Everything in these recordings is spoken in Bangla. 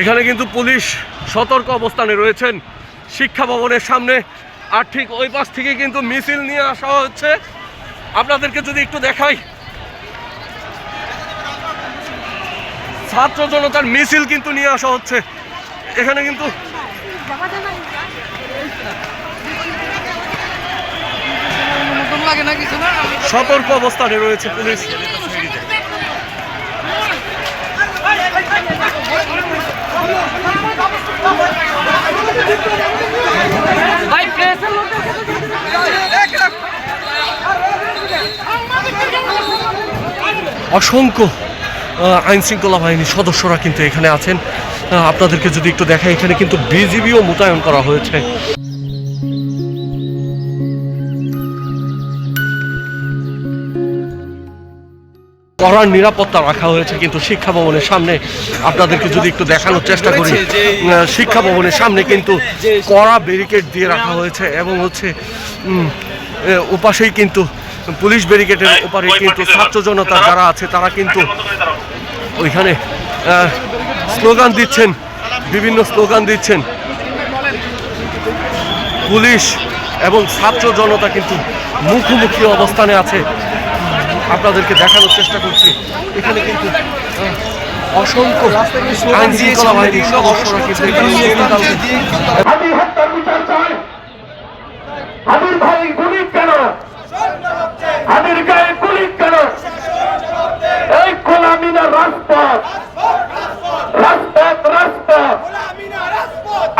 এখানে কিন্তু পুলিশ সতর্ক অবস্থানে রয়েছেন শিক্ষা ভবনের সামনে। আর ঠিক ওই পাশ থেকে কিন্তু মিছিল নিয়ে আসা হচ্ছে। আপনাদেরকে যদি একটু দেখাই, ছাত্র জনতার মিছিল কিন্তু নিয়ে আসা হচ্ছে। এখানে কিন্তু সতর্ক অবস্থানে রয়েছে পুলিশ। অসংখ্য আইন শৃঙ্খলা বাহিনীর সদস্যরা কিন্তু এখানে আছেন। আপনাদেরকে যদি একটু দেখাই, এখানে কিন্তু বিজিবিও মোতায়েন করা হয়েছে। কড়া নিরাপত্তা রাখা হয়েছে কিন্তু শিক্ষা ভবনের সামনে। আপনাদেরকে যদি একটু দেখানোর চেষ্টা করি, শিক্ষা ভবনের সামনে কিন্তু কড়া ব্যারিকেড দিয়ে রাখা হয়েছে এবং হচ্ছে ওপাশেই কিন্তু পুলিশ ব্যারিকেডের ওপারে কিন্তু ছাত্র জনতা যারা আছে তারা কিন্তু ওইখানে স্লোগান দিচ্ছেন, বিভিন্ন স্লোগান দিচ্ছেন। পুলিশ এবং ছাত্র জনতা কিন্তু মুখোমুখি অবস্থানে আছে। আপনাদেরকে দেখানোর চেষ্টা করছি, এখানে কিন্তু অসংখ্য আইন শৃঙ্খলা বাহিনীর সদস্যরা কিন্তু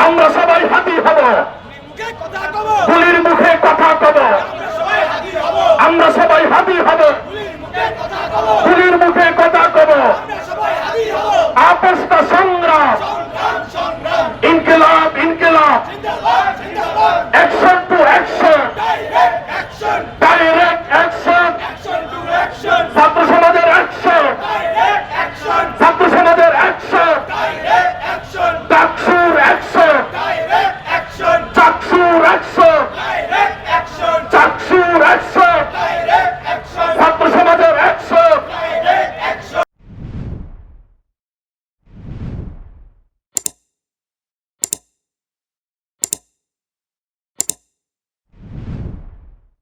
আমরা